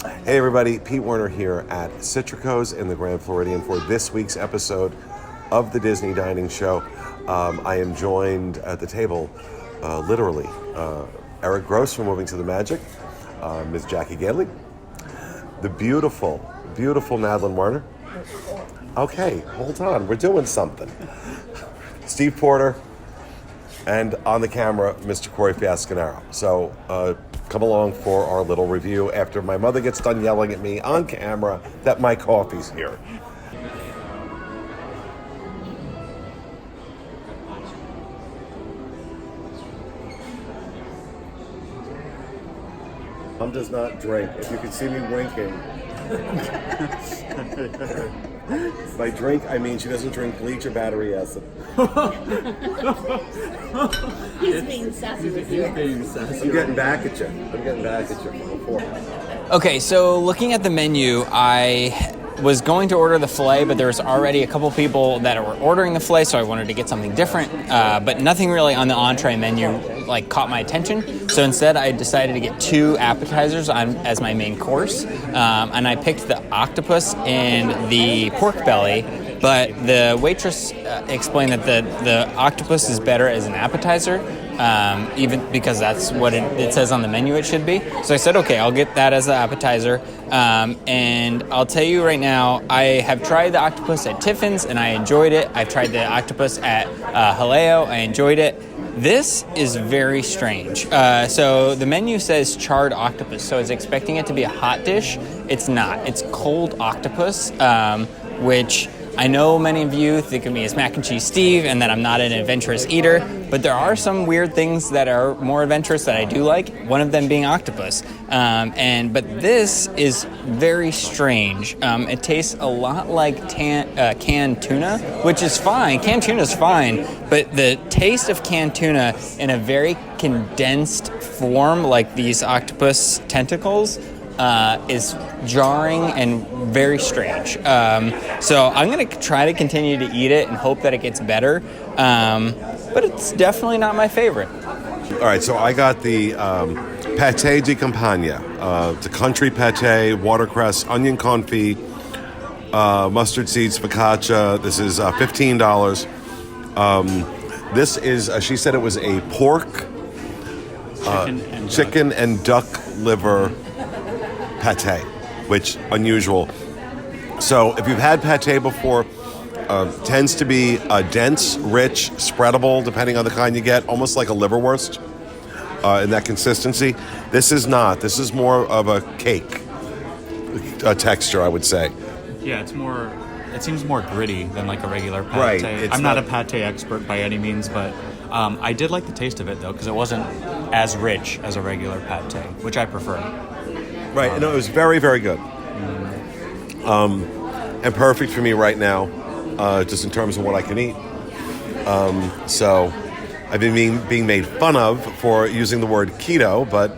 Hey everybody, Pete Werner here at Citricos in the Grand Floridian for this week's episode of the Disney Dining Show. I am joined at the table, literally, Eric Gross from Moving to the Magic, Ms. Jackie Gailey, the beautiful Madeline Warner. Okay, hold on, we're doing something. Steve Porter, and on the camera, Mr. Corey Fiasconaro. So come along for our little review after my mother gets done yelling at me on camera that my coffee's here. Mom does not drink. If you can see me winking. By drink, I mean she doesn't drink bleach or battery acid. He's being sassy with you. I'm getting back at you. from before. Okay, so looking at the menu, I was going to order the filet, but there was already a couple people that were ordering the filet, so I wanted to get something different. But nothing really on the entree menu caught my attention. So instead, I decided to get two appetizers as my main course, and I picked the octopus and the pork belly. But the waitress explained that the octopus is better as an appetizer, even because that's what it says on the menu it should be. So I said, okay, I'll get that as the appetizer. And I'll tell you right now, I have tried the octopus at Tiffin's and I enjoyed it. I've tried the octopus at Haleo. I enjoyed it. This is very strange. So the menu says charred octopus, so I was expecting it to be a hot dish. It's not. It's cold octopus, which I know many of you think of me as Mac and Cheese Steve and that I'm not an adventurous eater, but there are some weird things that are more adventurous that I do like, one of them being octopus. But this is very strange. It tastes a lot like canned tuna, which is fine. Canned tuna is fine, but the taste of canned tuna in a very condensed form, like these octopus tentacles, is jarring and very strange. So I'm going to try to continue to eat it and hope that it gets better. But it's definitely not my favorite. All right, so I got the pâté di campagna. It's a country pâté, watercress, onion confit, mustard seeds, focaccia. This is $15. This is, she said it was a pork, chicken and duck liver pâté, which unusual. So if you've had pâté before, tends to be dense, rich, spreadable, depending on the kind you get, almost like a liverwurst in that consistency. This is not. This is more of a cake texture, I would say. Yeah, it seems more gritty than like a regular pâté. Right. I'm not a pâté expert by any means, but I did like the taste of it though, because it wasn't as rich as a regular pâté, which I prefer. Right, no, it was very, very good. And perfect for me right now, just in terms of what I can eat. So I've been being made fun of for using the word keto, but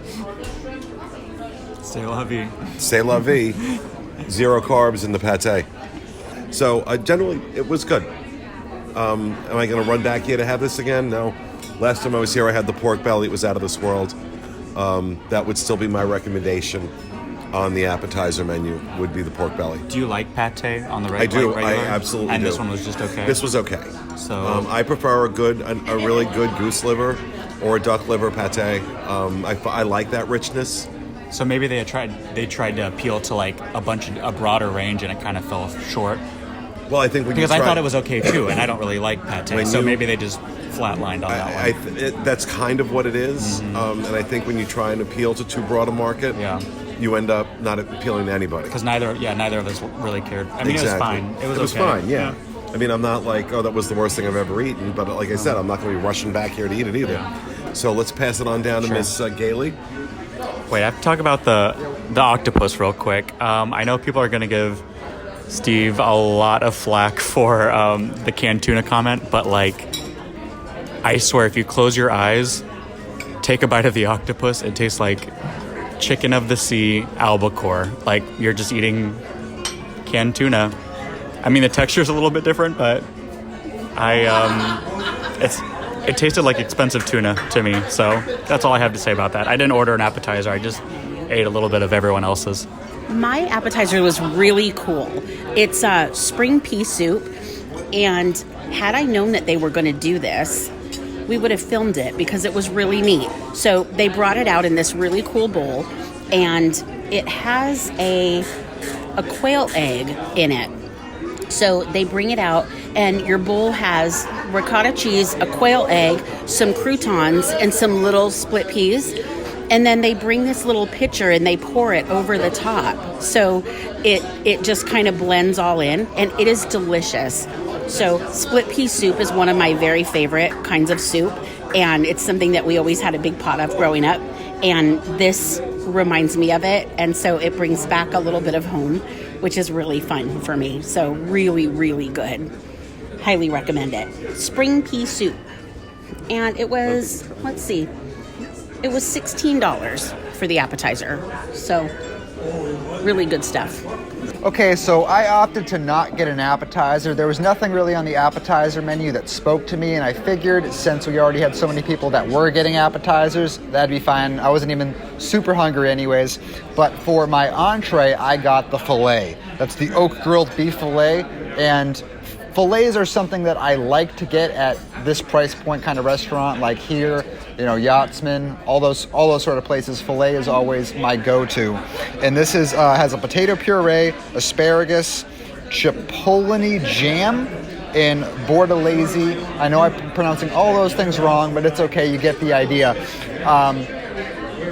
C'est la vie. C'est la vie. 0 carbs in the pâté. So generally, it was good. Am I going to run back here to have this again? No. Last time I was here, I had the pork belly. It was out of this world. That would still be my recommendation on the appetizer menu, would be the pork belly. Do you like pâté on the I do. regular? I absolutely and do. And this one was just okay? This was okay. So I prefer a really good goose liver or a duck liver pâté. I like that richness. So maybe they tried to appeal to like a broader range, and it kind of fell short. Well, I think because I thought it was okay too, and I don't really like pâté, so maybe they just flatlined on that one. That's kind of what it is, and I think when you try and appeal to too broad a market, you end up not appealing to anybody. Because neither of us really cared. I mean, exactly. It was fine. It was okay. Fine, yeah. I mean, I'm not like, that was the worst thing I've ever eaten, but like I said, I'm not going to be rushing back here to eat it either. Yeah. So let's pass it on down to Miss Gailey. Wait, I have to talk about the octopus real quick. I know people are going to give Steve a lot of flack for the canned tuna comment, but I swear, if you close your eyes, take a bite of the octopus, it tastes like chicken of the sea albacore. Like you're just eating canned tuna. I mean, the texture is a little bit different, but it tasted like expensive tuna to me. So that's all I have to say about that. I didn't order an appetizer. I just ate a little bit of everyone else's. My appetizer was really cool. It's a spring pea soup, and had I known that they were going to do this, we would have filmed it because it was really neat. So they brought it out in this really cool bowl, and it has a quail egg in it. So they bring it out, and your bowl has ricotta cheese, a quail egg, some croutons, and some little split peas. And then they bring this little pitcher and they pour it over the top. So it just kind of blends all in, and it is delicious. So split pea soup is one of my very favorite kinds of soup, and it's something that we always had a big pot of growing up. And this reminds me of it, and so it brings back a little bit of home, which is really fun for me. So really, really good. Highly recommend it. Spring pea soup. And it was, let's see, it was $16 for the appetizer. So really good stuff. Okay, so I opted to not get an appetizer. There was nothing really on the appetizer menu that spoke to me, and I figured since we already had so many people that were getting appetizers, that'd be fine. I wasn't even super hungry anyways. But for my entree, I got the filet. That's the oak grilled beef filet, and fillets are something that I like to get at this price point kind of restaurant, like here, Yachtsman, all those sort of places. Filet is always my go-to. And this is has a potato puree, asparagus, chipotle jam, and bordelaise. I know I'm pronouncing all those things wrong, but it's okay. You get the idea.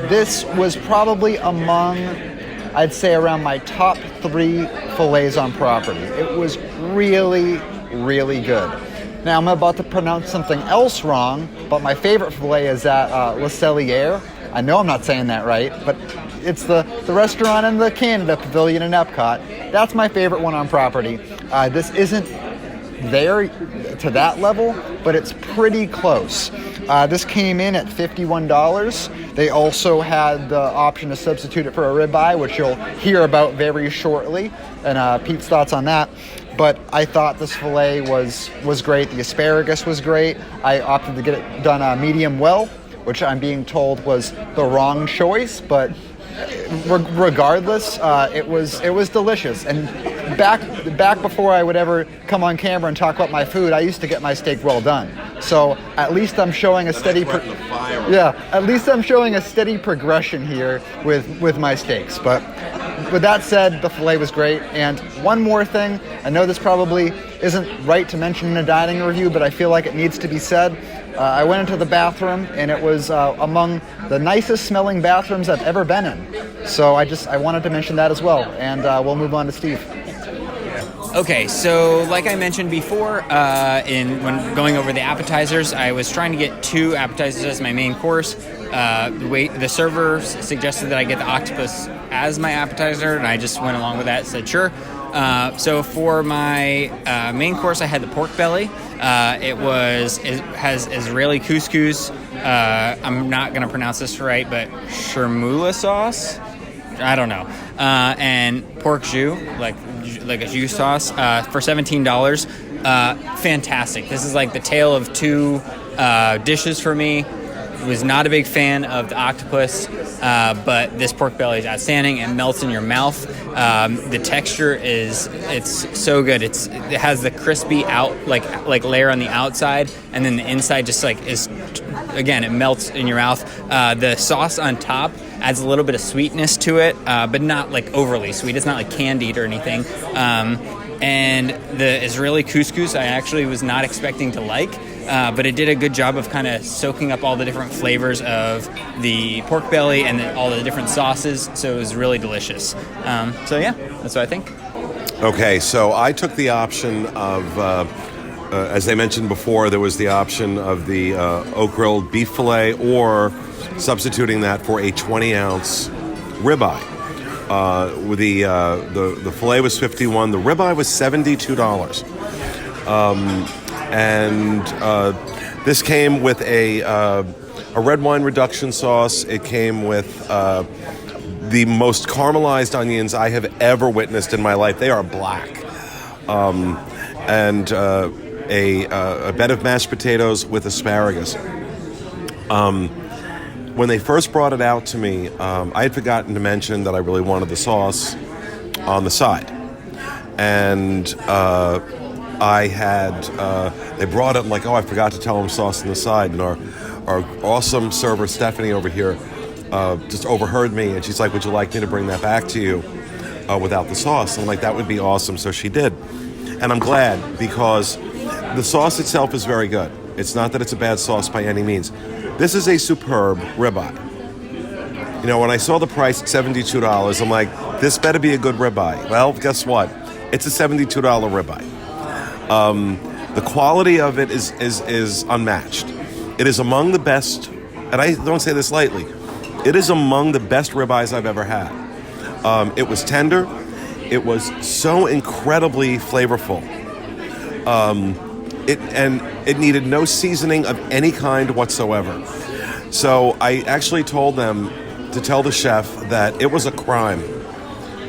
This was probably among, I'd say, around my top 3 fillets on property. It was really, really good. Now, I'm about to pronounce something else wrong, but my favorite filet is at Le Cellier. I know I'm not saying that right, but it's the restaurant in the Canada Pavilion in Epcot. That's my favorite one on property. This isn't there to that level, but it's pretty close. This came in at $51. They also had the option to substitute it for a ribeye, which you'll hear about very shortly, and Pete's thoughts on that. But I thought this filet was great. The asparagus was great. I opted to get it done medium well, which I'm being told was the wrong choice, but regardless, it was delicious. And back before I would ever come on camera and talk about my food, I used to get my steak well done. So at least I'm showing a steady progression here with my steaks. But with that said, the filet was great. And one more thing, I know this probably isn't right to mention in a dining review, but I feel like it needs to be said. I went into the bathroom, and it was among the nicest smelling bathrooms I've ever been in. So I wanted to mention that as well. And we'll move on to Steve. Okay, so like I mentioned before, when going over the appetizers, I was trying to get 2 appetizers as my main course. The server suggested that I get the octopus as my appetizer, and I just went along with that, said sure. So for my main course, I had the pork belly. It has Israeli couscous. I'm not going to pronounce this right, but chermoula sauce. I don't know. And pork jus, like a jus sauce, for $17. Fantastic. This is like the tale of 2 dishes for me. Was not a big fan of the octopus, but this pork belly is outstanding. It melts in your mouth. The texture it's so good. It has the crispy out like layer on the outside, and then the inside just it melts in your mouth. The sauce on top adds a little bit of sweetness to it, but not like overly sweet. It's not like candied or anything. And the Israeli couscous I actually was not expecting to like. But it did a good job of kind of soaking up all the different flavors of the pork belly and all the different sauces, so it was really delicious. So yeah, that's what I think. Okay, so I took the option of, as I mentioned before, there was the option of the oak grilled beef fillet or substituting that for a 20-ounce ribeye. The fillet was $51. The ribeye was $72. And this came with a red wine reduction sauce. It came with the most caramelized onions I have ever witnessed in my life. They are black. And a bed of mashed potatoes with asparagus. when they first brought it out to me, I had forgotten to mention that I really wanted the sauce on the side. And they brought it, like, oh, I forgot to tell them sauce on the side. And our awesome server, Stephanie, over here, just overheard me, and she's like, would you like me to bring that back to you without the sauce? I'm like, that would be awesome. So she did. And I'm glad, because the sauce itself is very good. It's not that it's a bad sauce by any means. This is a superb ribeye. You know, when I saw the price at $72, I'm like, this better be a good ribeye. Well, guess what? It's a $72 ribeye. The quality of it is unmatched. It is among the best, and I don't say this lightly, it is among the best ribeyes I've ever had. It was tender. It was so incredibly flavorful. It needed no seasoning of any kind whatsoever. So I actually told them to tell the chef that it was a crime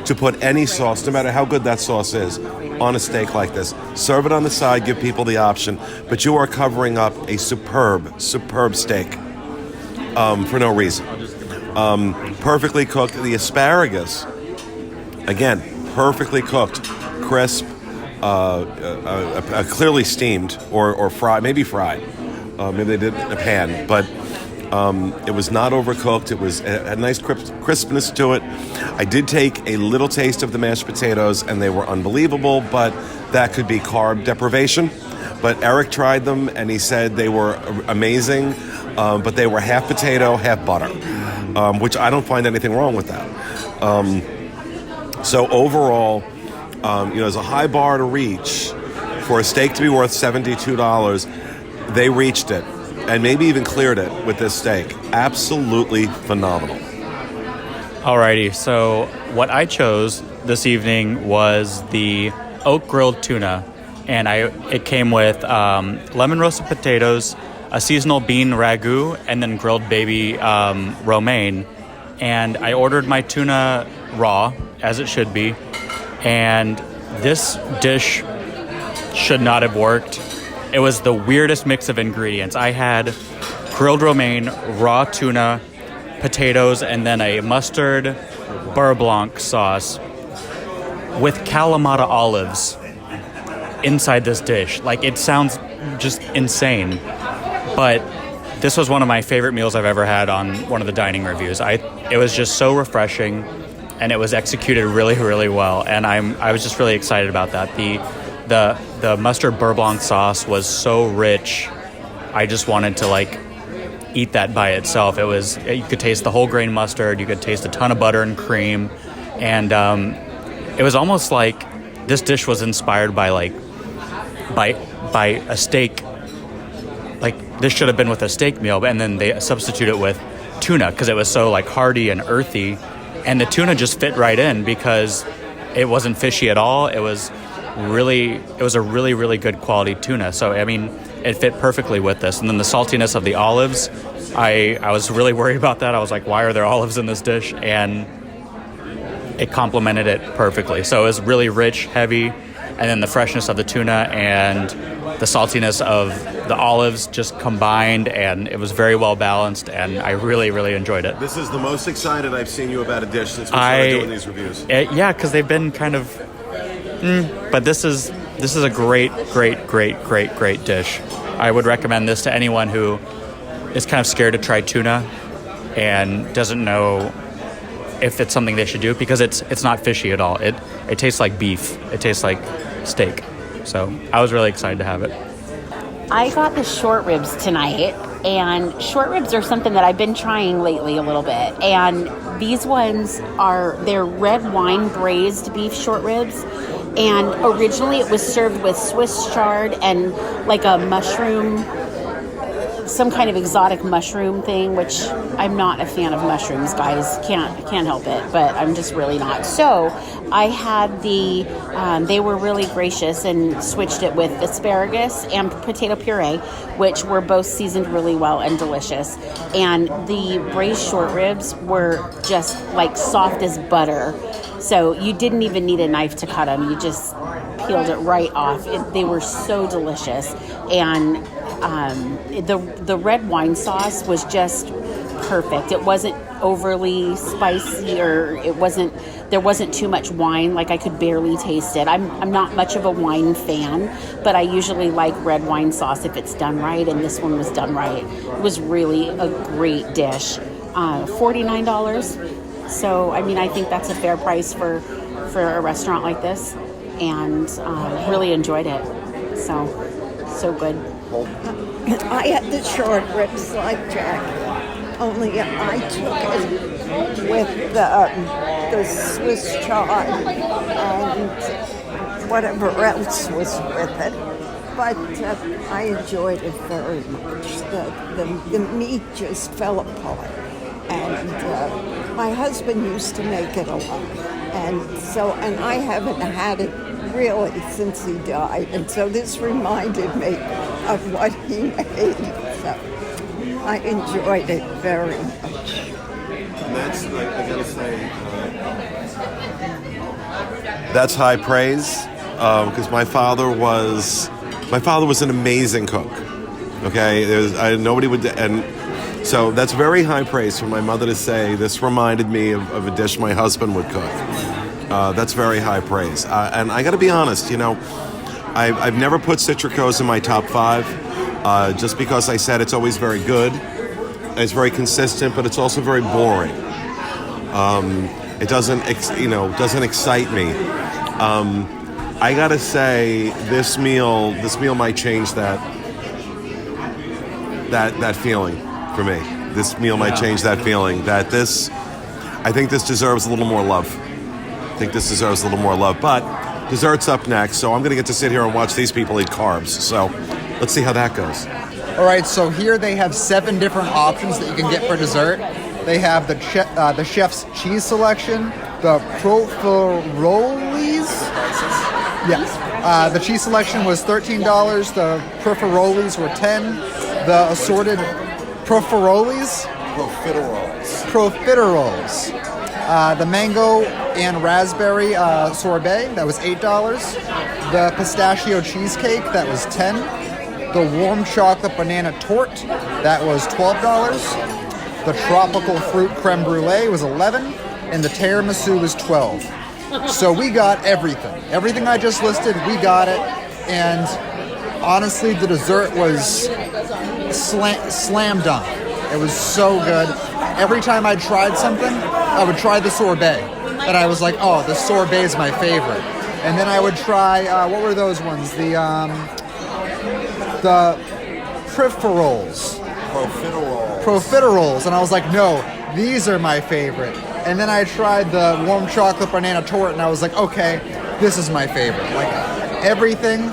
to put any sauce, no matter how good that sauce is, on a steak like this. Serve it on the side, give people the option, but you are covering up a superb steak for no reason. Perfectly cooked. The asparagus, again, perfectly cooked, crisp, clearly steamed or fried, maybe fried. Maybe they did it in a pan, but it was not overcooked. It was a nice crispness to it. I did take a little taste of the mashed potatoes, and they were unbelievable, but that could be carb deprivation. But Eric tried them, and he said they were amazing, but they were half potato, half butter, which I don't find anything wrong with that. So overall, there's a high bar to reach for a steak to be worth $72. They reached it, and maybe even cleared it with this steak. Absolutely phenomenal. Alrighty, so what I chose this evening was the oak grilled tuna, and it came with lemon roasted potatoes, a seasonal bean ragu, and then grilled baby romaine. And I ordered my tuna raw, as it should be, and this dish should not have worked. It was the weirdest mix of ingredients. I had grilled romaine, raw tuna, potatoes, and then a mustard beurre blanc sauce with Kalamata olives inside this dish. Like, it sounds just insane, but this was one of my favorite meals I've ever had on one of the dining reviews. It was just so refreshing, and it was executed really, really well, and I was just really excited about that. The mustard beurre blanc sauce was so rich. I just wanted to eat that by itself. You could taste the whole grain mustard. You could taste a ton of butter and cream, and it was almost like this dish was inspired by a steak. Like, this should have been with a steak meal, and then they substitute it with tuna because it was so hearty and earthy, and the tuna just fit right in because it wasn't fishy at all. It was a really, really good quality tuna. So, I mean, it fit perfectly with this. And then the saltiness of the olives, I was really worried about that. I was like, why are there olives in this dish? And it complemented it perfectly. So it was really rich, heavy, and then the freshness of the tuna and the saltiness of the olives just combined, and it was very well balanced, and I really, really enjoyed it. This is the most excited I've seen you about a dish since we started doing these reviews. Yeah, because they've been kind of... but this is a great dish. I would recommend this to anyone who is kind of scared to try tuna and doesn't know if it's something they should do, because it's not fishy at all. It tastes like beef. It tastes like steak. So I was really excited to have it. I got the short ribs tonight, and short ribs are something that I've been trying lately a little bit. And these ones they're red wine braised beef short ribs. And originally it was served with Swiss chard and a mushroom, some kind of exotic mushroom thing, which I'm not a fan of mushrooms, guys. Can't help it, but I'm just really not. So I had they were really gracious and switched it with asparagus and potato puree, which were both seasoned really well and delicious. And the braised short ribs were just soft as butter. So you didn't even need a knife to cut them. You just peeled it right off. They were so delicious. And the red wine sauce was just perfect. It wasn't overly spicy, or there wasn't too much wine. Like, I could barely taste it. I'm not much of a wine fan, but I usually like red wine sauce if it's done right, and this one was done right. It was really a great dish. $49. So, I mean, I think that's a fair price for a restaurant like this, and really enjoyed it. So good. I had the short ribs like Jack, only I took it with the Swiss chard and whatever else was with it. But I enjoyed it very much. The meat just fell apart. And my husband used to make it a lot. And I haven't had it really since he died. And so this reminded me of what he made. So I enjoyed it very much. And that's, I gotta say, that's high praise, because my father was an amazing cook. Okay, nobody would, and so that's very high praise for my mother to say this reminded me of a dish my husband would cook. That's very high praise. And I got to be honest, I've never put Citricos in my top 5, just because I said it's always very good. It's very consistent, but it's also very boring. It doesn't excite me. I got to say, this meal might change that feeling for me. This meal might change that feeling. I think this deserves a little more love. But dessert's up next, so I'm going to get to sit here and watch these people eat carbs. So let's see how that goes. All right, so here they have 7 different options that you can get for dessert. They have the chef's cheese selection, the profiteroles. Yeah, the cheese selection was $13. The profiteroles were $10. The assorted profiteroles. The mango and raspberry sorbet, that was $8. The pistachio cheesecake, that was $10. The warm chocolate banana torte, that was $12. The tropical fruit creme brulee was $11. And the tiramisu was $12. So we got everything. Everything I just listed, we got it. And honestly, the dessert was slam dunk. It was so good. Every time I tried something, I would try the sorbet. And I was like, oh, the sorbet is my favorite. And then I would try, what were those ones? The profiteroles. And I was like, no, these are my favorite. And then I tried the warm chocolate banana torte, and I was like, okay, this is my favorite. Like, everything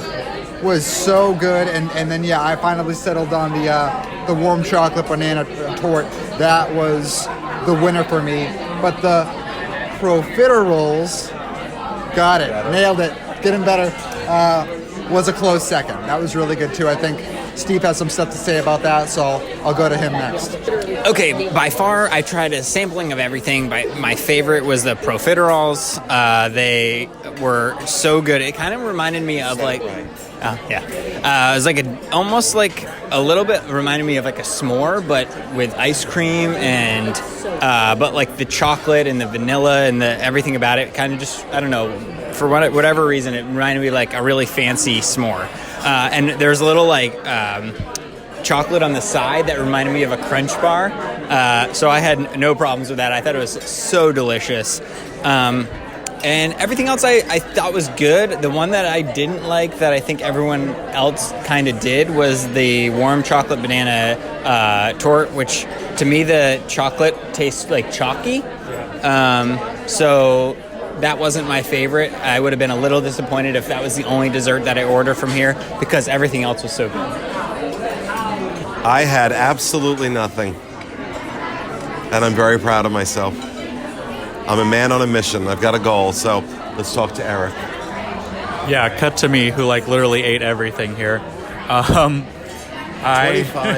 was so good. And then, yeah, I finally settled on the warm chocolate banana torte. That was the winner for me. But the profiteroles, got it, nailed it, getting better, was a close second. That was really good too. I think Steve has some stuff to say about that, so I'll go to him next. Okay, by far, I tried a sampling of everything. My favorite was the profiteroles. They were so good. It kind of reminded me of like... it was like almost like a little bit reminded me of like a s'more, but with ice cream and but like the chocolate and the vanilla and the everything about it kind of just, I don't know, for whatever reason it reminded me like a really fancy s'more. And there's a little like chocolate on the side that reminded me of a Crunch bar. So I had no problems with that. I thought it was so delicious. And everything else I thought was good. The one that I didn't like that I think everyone else kind of did was the warm chocolate banana torte, which to me the chocolate tastes like chalky. So that wasn't my favorite. I would have been a little disappointed if that was the only dessert that I ordered from here because everything else was so good. I had absolutely nothing. And I'm very proud of myself. I'm a man on a mission. I've got a goal, so let's talk to Eric. Yeah, cut to me, who like literally ate everything here. 25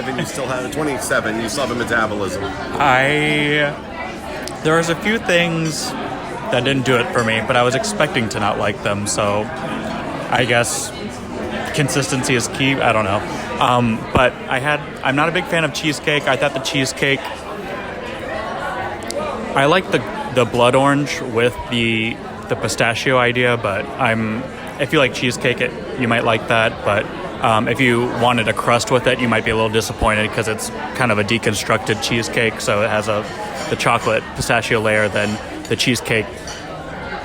and you still have 27. You still have a metabolism. There was a few things that didn't do it for me, but I was expecting to not like them. So I guess consistency is key. I don't know. But I'm not a big fan of cheesecake. I thought the cheesecake I like the blood orange with the pistachio idea, but if you like cheesecake, you might like that. But if you wanted a crust with it, you might be a little disappointed because it's kind of a deconstructed cheesecake. So it has the chocolate pistachio layer, then the cheesecake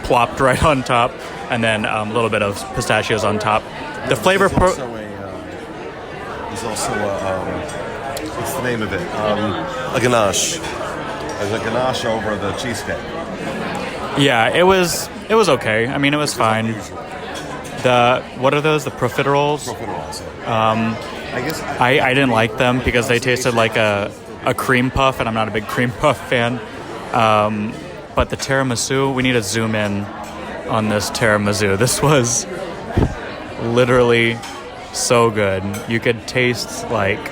plopped right on top, and then a little bit of pistachios on top. The flavor. There's also what's the name of it? A ganache. There's a ganache over the cheesecake. Yeah, it was okay. I mean, it was fine. What are those? The profiteroles? Profiteroles. I guess I didn't like them because they tasted like a cream puff, and I'm not a big cream puff fan. But the tiramisu, we need to zoom in on this tiramisu. This was literally so good. You could taste like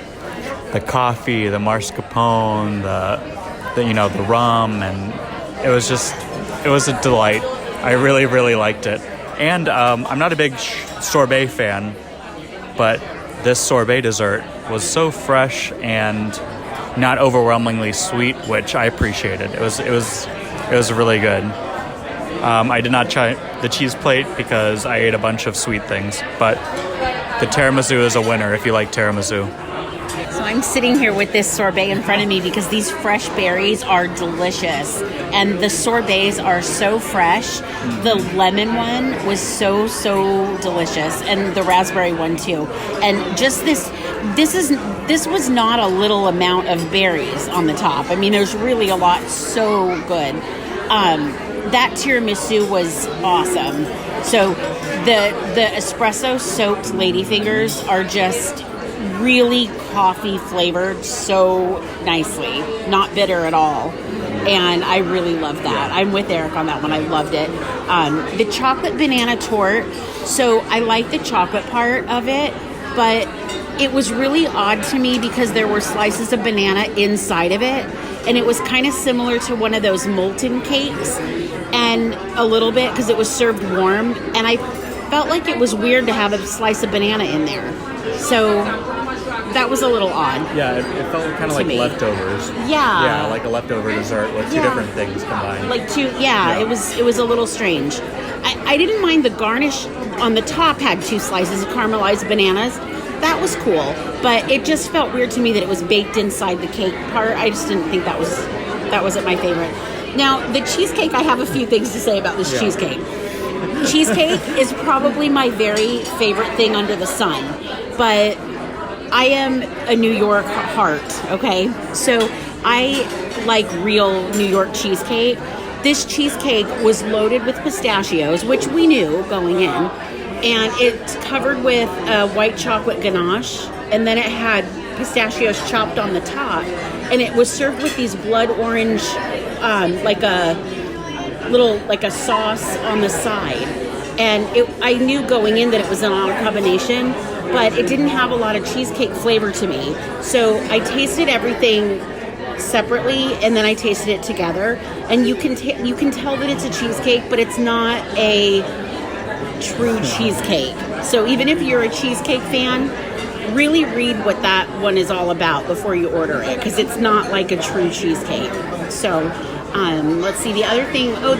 the coffee, the mascarpone, the rum, and it was a delight. I really, really liked it. And I'm not a big sorbet fan, but this sorbet dessert was so fresh and not overwhelmingly sweet, which I appreciated. It was really good. I did not try the cheese plate because I ate a bunch of sweet things, but the tiramisu is a winner if you like tiramisu. So I'm sitting here with this sorbet in front of me because these fresh berries are delicious. And the sorbets are so fresh. The lemon one was so delicious. And the raspberry one too. And just this was not a little amount of berries on the top. I mean, there's really a lot. So good. That tiramisu was awesome. So the espresso soaked ladyfingers are just really coffee flavored so nicely, not bitter at all, and I really love that. I'm with Eric on that one. I loved it. The chocolate banana torte, so I like the chocolate part of it, but it was really odd to me because there were slices of banana inside of it, and it was kind of similar to one of those molten cakes, and a little bit because it was served warm, and I felt like it was weird to have a slice of banana in there. So that was a little odd. Yeah, it felt kind of like leftovers. Yeah. Yeah, like a leftover dessert with two different things combined. It was a little strange. I didn't mind the garnish on the top had 2 slices of caramelized bananas. That was cool, but it just felt weird to me that it was baked inside the cake part. I just didn't think that wasn't my favorite. Now, the cheesecake, I have a few things to say about this cheesecake. Cheesecake is probably my very favorite thing under the sun, but I am a New York heart, okay? So I like real New York cheesecake. This cheesecake was loaded with pistachios, which we knew going in, and it's covered with a white chocolate ganache, and then it had pistachios chopped on the top, and it was served with these blood orange, like a sauce on the side. And I knew going in that it was an odd combination, but it didn't have a lot of cheesecake flavor to me. So I tasted everything separately, and then I tasted it together. And you can tell that it's a cheesecake, but it's not a true cheesecake. So even if you're a cheesecake fan, really read what that one is all about before you order it, because it's not like a true cheesecake. So let's see, the other thing. Oh,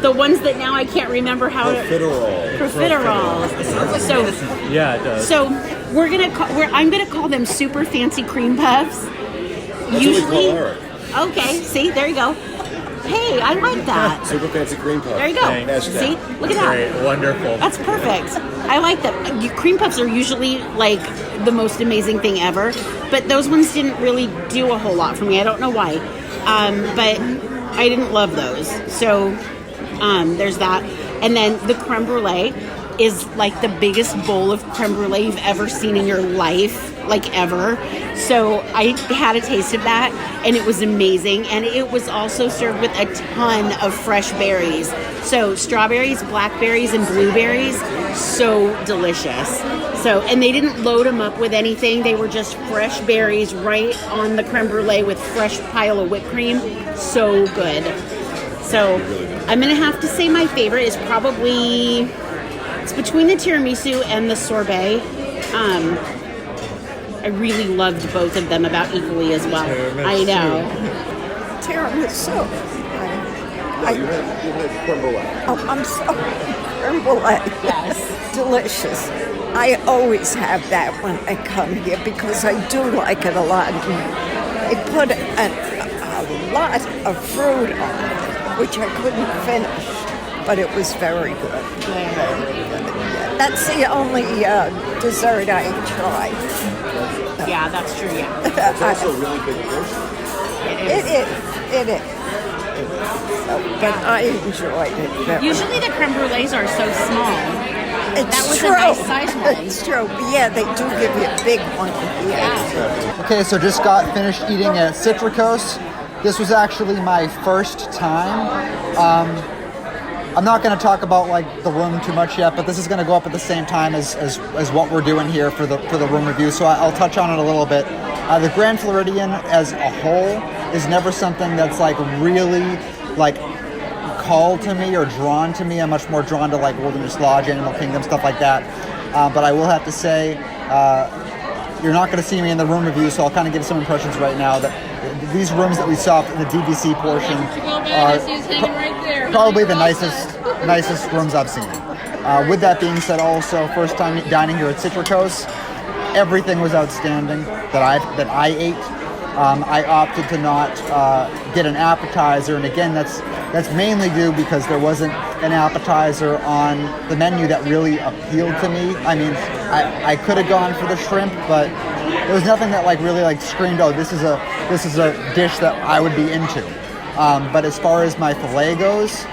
the ones that now I can't remember how to. Profiteroles. So yeah, it does. So I'm gonna call them super fancy cream puffs. That's Usually. what we call Eric. Okay. See, there you go. Hey, I like that. Super fancy cream puff. There you go. Thanks. See, look at that. Great, wonderful. That's perfect. I like that. Cream puffs are usually like the most amazing thing ever, but those ones didn't really do a whole lot for me. I don't know why, but I didn't love those. So there's that. And then the creme brulee is like the biggest bowl of creme brulee you've ever seen in your life, like ever. So I had a taste of that, and it was amazing. And it was also served with a ton of fresh berries. So strawberries, blackberries, and blueberries, so delicious. So, and they didn't load them up with anything. They were just fresh berries right on the creme brulee with fresh pile of whipped cream. So good. So I'm going to have to say my favorite is probably, it's between the tiramisu and the sorbet. I really loved both of them about equally as well. I know. tiramisu. You had creme brulee. Oh, I'm sorry. Creme brulee. Yes. Delicious. I always have that when I come here because I do like it a lot. They put a lot of fruit on it, which I couldn't finish, but it was very good. Very good. That's the only dessert I tried. Yeah, that's true. Yeah, It's also a really big portion. It is. So, but I enjoyed it. Very usually the creme brulees are so small. It's That was true. a nice size one. It's true. But yeah, they do give you a big one. Yeah. Okay, so just got finished eating at Citricos. This was actually my first time. I'm not going to talk about like the room too much yet, but this is going to go up at the same time as what we're doing here for the room review. So I'll touch on it a little bit. The Grand Floridian as a whole is never something that's like really like called to me or drawn to me. I'm much more drawn to like Wilderness Lodge, Animal Kingdom, stuff like that. But I will have to say, you're not going to see me in the room review, so I'll kind of give some impressions right now. That these rooms that we saw in the DVC portion are probably the nicest rooms I've seen. With that being said, also first time dining here at Citricos, everything was outstanding that I ate. I opted to not get an appetizer, and again, that's mainly due because there wasn't an appetizer on the menu that really appealed to me. I mean, I could have gone for the shrimp, but there was nothing that like really like screamed, "Oh, this is a dish that I would be into." But as far as my filet goes,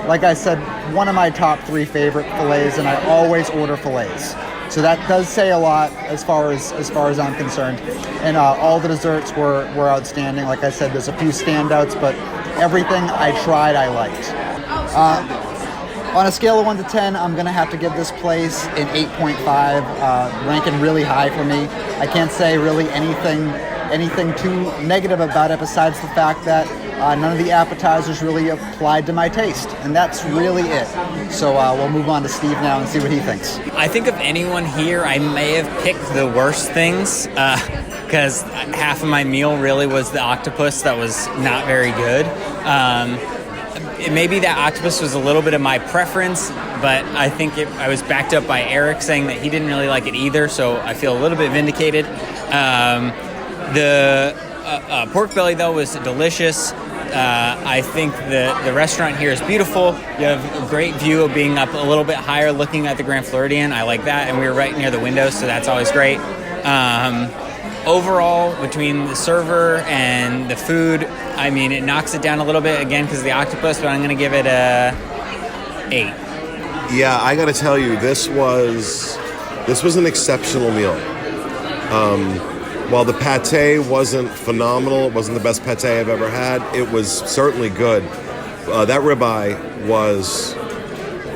like I said, one of my top 3 favorite fillets, and I always order fillets. So that does say a lot as far as I'm concerned. And all the desserts were outstanding. Like I said, there's a few standouts, but everything I tried, I liked. On a scale of 1 to 10, I'm gonna have to give this place an 8.5, ranking really high for me. I can't say really anything too negative about it besides the fact that none of the appetizers really applied to my taste, and that's really it. So we'll move on to Steve now and see what he thinks. I think of anyone here, I may have picked the worst things because half of my meal really was the octopus that was not very good. Maybe that octopus was a little bit of my preference, but I think I was backed up by Eric saying that he didn't really like it either, so I feel a little bit vindicated. The pork belly, though, was delicious. I think the restaurant here is beautiful. You have a great view of being up a little bit higher looking at the Grand Floridian. I like that, and we were right near the window, so that's always great. Overall, between the server and the food, I mean, it knocks it down a little bit, again, because of the octopus, but I'm going to give it a 8. Yeah, I got to tell you, this was an exceptional meal. While the pate wasn't phenomenal, it wasn't the best pate I've ever had, it was certainly good. That ribeye was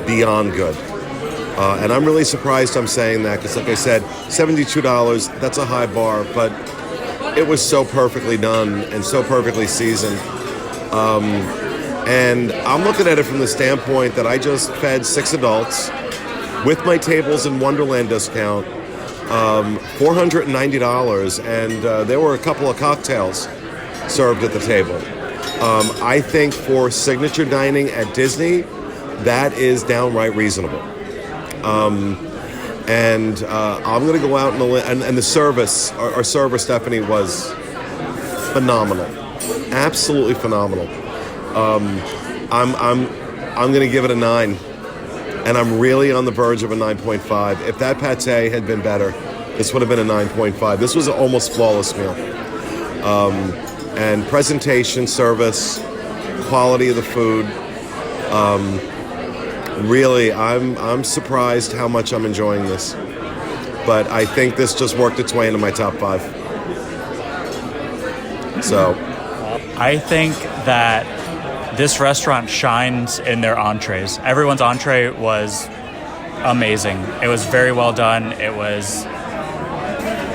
beyond good. And I'm really surprised I'm saying that because, like I said, $72, that's a high bar, but it was so perfectly done and so perfectly seasoned. And I'm looking at it from the standpoint that I just fed 6 adults with my Tables in Wonderland discount, $490, and there were a couple of cocktails served at the table. I think for signature dining at Disney, that is downright reasonable. And I'm going to go out and the service, our server Stephanie was phenomenal, absolutely phenomenal. I'm going to give it a 9. And I'm really on the verge of a 9.5. If that pate had been better, this would have been a 9.5. This was an almost flawless meal. And presentation, service, quality of the food. Really, I'm surprised how much I'm enjoying this. But I think this just worked its way into my top 5. So, I think that this restaurant shines in their entrees. Everyone's entree was amazing. It was very well done. It was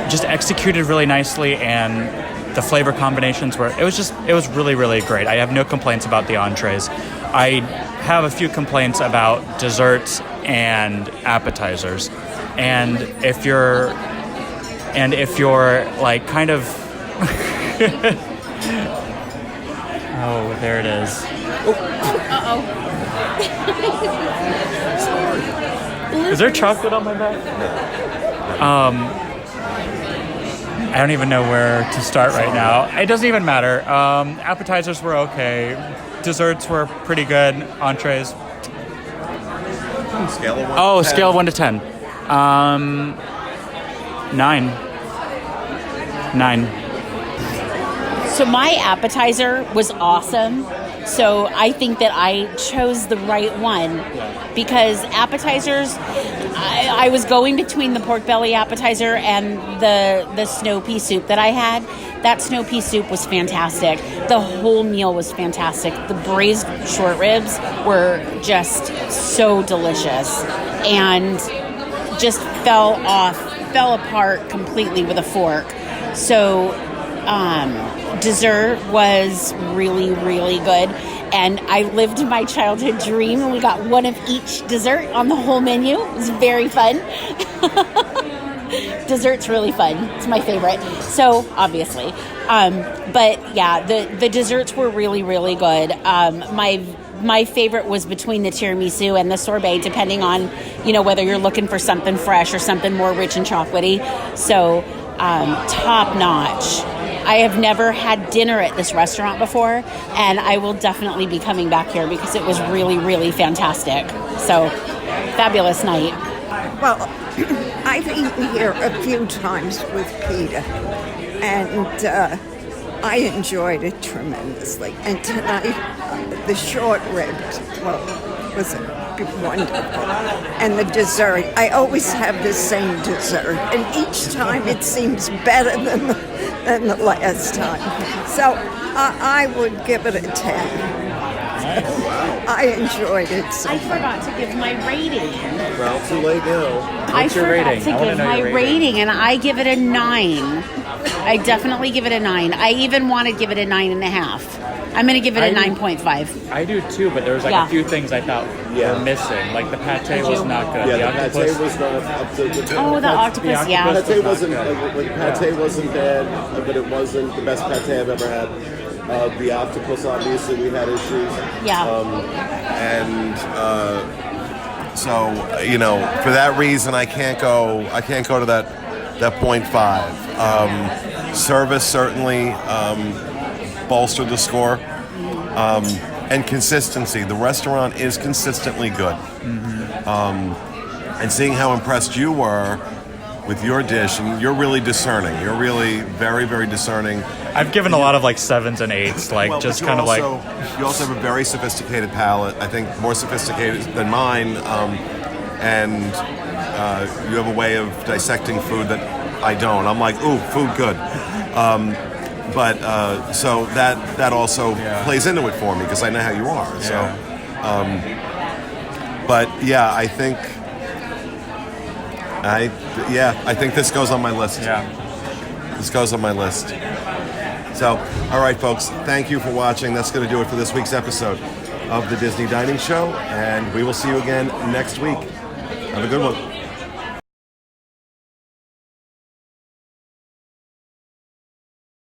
just executed really nicely, and the flavor combinations it was really, really great. I have no complaints about the entrees. I have a few complaints about desserts and appetizers. And if you're like kind of There it is. Is there chocolate on my back? I don't even know where to start right now. It doesn't even matter. Appetizers were okay. Desserts were pretty good. Entrees. Scale of 1 Oh, to 10. scale of 1 to 10. 9. 9. So my appetizer was awesome. So I think that I chose the right one because appetizers, I was going between the pork belly appetizer and the snow pea soup that I had. That snow pea soup was fantastic. The whole meal was fantastic. The braised short ribs were just so delicious and just fell apart completely with a fork. So dessert was really, really good. And I lived my childhood dream, and we got one of each dessert on the whole menu. It was very fun. Dessert's really fun. It's my favorite. So, obviously. But, yeah, the desserts were really, really good. My favorite was between the tiramisu and the sorbet, depending on, whether you're looking for something fresh or something more rich and chocolatey. So, top notch. I have never had dinner at this restaurant before, and I will definitely be coming back here because it was really, really fantastic. So, fabulous night. Well, I've eaten here a few times with Peter, and I enjoyed it tremendously. And tonight, the short ribs, was wonderful. And the dessert, I always have the same dessert, and each time it seems better than the last time. So I would give it a 10. I enjoyed it so I much. forgot to give my rating. Well, too late now. What's your rating? I I wanna give know my your rating. rating, and I give it a 9. I definitely give it a 9. I even want to give it a 9.5. I'm going to give it a 9.5. I do too, but there was Yeah. a few things I thought were missing. Like the pate was not good. Yeah, the the octopus. pate was not up to the Oh, the octopus, yeah. octopus- Pate not wasn't good. pate wasn't bad, but it wasn't the best pate I've ever had. The octopus, obviously, we had issues. Yeah. And so for that reason, I can't go to that 0.5. Service certainly bolstered the score, and consistency. The restaurant is consistently good, and seeing how impressed you were with your dish, and you're really discerning. You're really very, very discerning. I've given a lot of 7s and 8s, Well, just but kind of you also have a very sophisticated palate. I think more sophisticated than mine, and you have a way of dissecting food that I don't. I'm like, ooh, food good. But so that also plays into it for me because I know how you are. So, but yeah, I think this goes on my list. Yeah. This goes on my list. So, all right, folks, thank you for watching. That's going to do it for this week's episode of the Disney Dining Show, and we will see you again next week. Have a good one.